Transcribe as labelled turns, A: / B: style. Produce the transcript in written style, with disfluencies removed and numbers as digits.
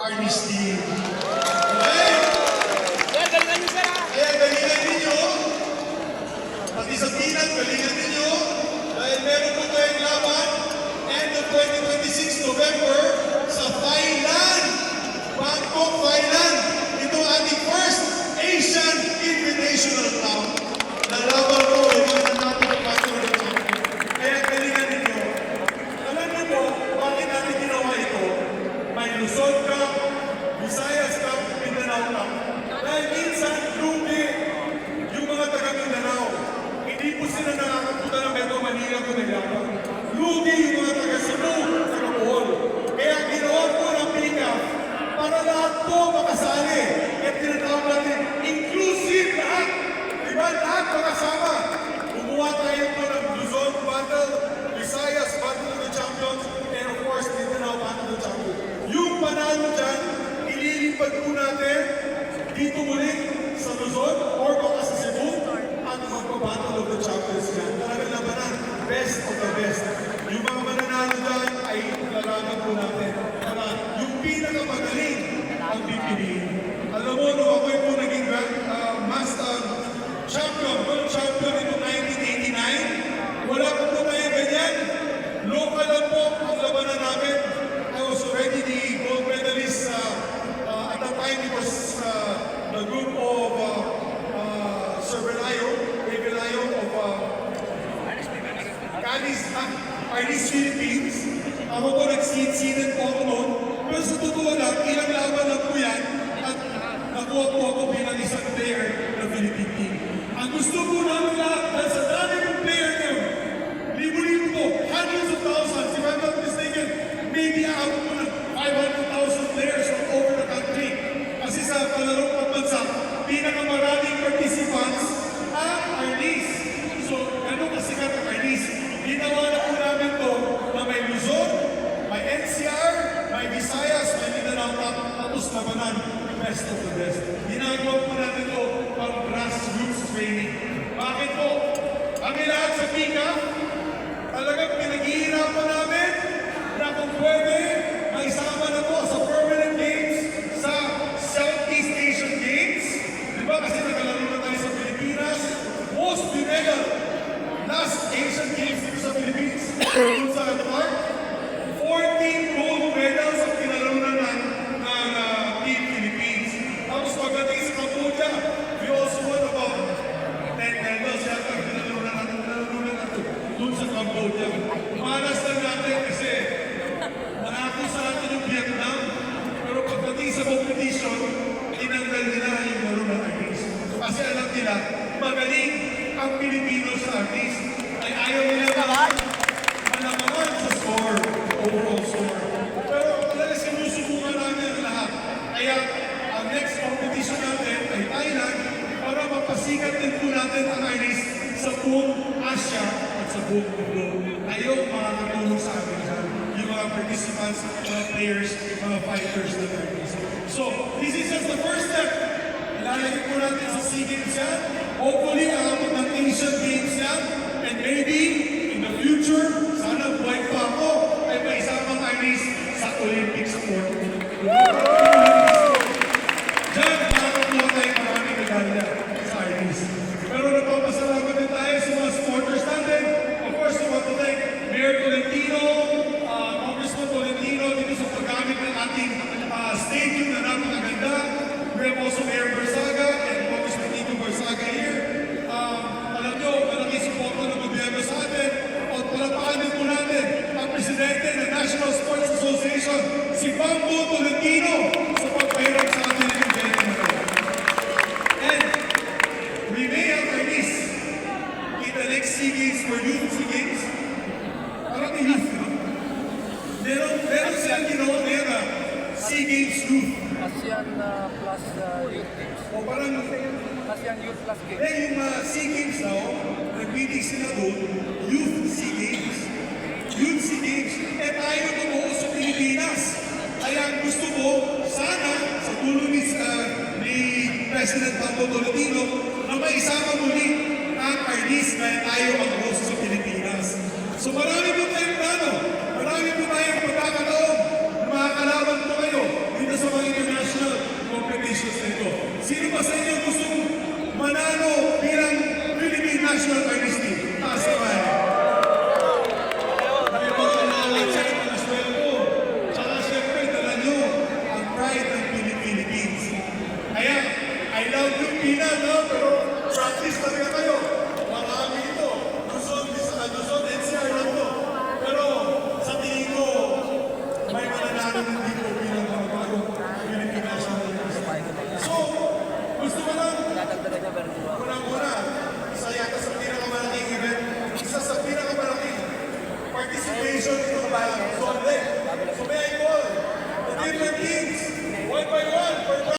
A: Arnis team. Okay?
B: Galingan niyo, sir, ha?
A: Kaya galingan ninyo. Pati sa Pinan, galingan ninyo. Dahil meron po tayong laban end of 2026 November sa Thailand. Bangkok, Thailand. Ito ang ating first Asian Invitational Cup. Lalaban ko, iwanan natin ang Battle of the Champions. Kaya galingan ninyo. Alam niyo po, bakit natin ginawa ito? May Luzon Cup, Visayas Cup, Mindanao Cup. Dahil minsan, lugi yung mga taga-Mindanao. Hindi po sila nakakapunta ng Metro Manila kung naglaban. Lugi yung mga taga-Cebu, taga-Bohol. Kaya ginawa po ng PICAF para lahat po makasali. At tinatawag natin, inclusive lahat. Diba? Lahat makasama. Kumuha tayo po ng Luzon Battle, Visayas Battle of the Champions, and of course, Mindanao Battle of the Champions. Yung panalo dyan, ililipat po natin dito muli sa Luzon or baka sa Cebu at magpa-Battle of the Champions yan. Talagang labanan, best of the best. Yung mga mananalo dyan ay lalaban po natin. Para yung pinakamagaling ang pipiliin. Alam mo, nung ako'y po naging master champion, world champion ito 1989, wala po po tayo ganyan. Local lang po ang labanan namin. I was already the gold medalist at that time. It was the group of Sir Velayo of Arnis Philippines. Ako po nag-seed-seeded po ako noon. Pero sa totoo lang, ilang laban lang po yan at nakuha po ako bilang isang player ng Philippine team. Ang gusto po namin lahat, dahil sa dami ng player niyo, libo-libo po, hundreds of thousands, if I'm not mistaken, maybe out po ng 500,000 players from over the country. Kasi sa palarong pambansa, pinakamaraming participants ang Arnis. So, ganun kasikat ang Arnis. Ginawa na po namin to na may Luzon, may NCR, may Visayas, may Mindanao Cup, tapos labanan, best of the best. Ginagawa po natin to pang grassroots training. Bakit po? Kami lahat sa PICA, talagang pinag-iirapan namin na kung pwede, maisama na po sa permanent games sa Southeast Asian Games. Diba? Kasi nakalaro na tayo sa Pilipinas. Most medal, last Asian Games dito sa Philippines. Kung sa Park, 14 gold medals ang pinalarunan ng Team Philippines. Tapos pagdating sa Cambodia, we also won about 10 medals yata ang pinalarunan natin dun sa Cambodia. Malas lang natin kasi nangako sa atin yung Vietnam, pero pagdating sa competition, tinanggal nila yung laro ng Arnis. Kasi alam nila, magaling ang Pilipino sa Arnis. Ay ayaw nila malamangan sa score, overall score. Pero talaga sinusubukan namin ang lahat. Kaya ang next competition natin ay Thailand para mapasikat din po natin ang Arnis sa buong Asia at sa buong mundo. Ayaw makakatulong sa amin dyan. Yung mga participants, mga players, mga fighters na Arnis. So, this is just the first step. Ilalagay po natin sa SEA Games yan. Hopefully, nakapag ng Asian Games yan. And maybe, in the future, sana buhay pa ako ay may isamang Arnis sa Olympic sport. Diyan, nakakakuha tayo maraming medalya sa Arnis. Pero nagpapasalamat din tayo sa mga supporters natin. Of course, I want to thank Mayor Tolentino, Congressman Tolentino dito sa paggamit ng ating stadium na napakaganda. We have also Mayor Barsaga and Congressman Tito Barsaga here. Alam nyo, malaki suporta ng gobyerno sa atin. At palapakan din po natin ang Presidente ng National Sports Association, si Bambo Tolentino, sa pagpahirap sa atin ng event na ito. And we may have Arnis in the next SEA Games for Youth SEA Games. Parang youth, no? Meron silang ginawa ngayon SEA Games Youth.
B: ASEAN plus Youth Games.
A: O parang
B: ASEAN Youth plus Games.
A: yung SEA Games daw, nagbinig sila doon, Youth SEA Games. Youth SEA Games. Eh tayo tumuho sa Pilipinas. Kaya gusto ko, sana, sa tulong ni President Bambo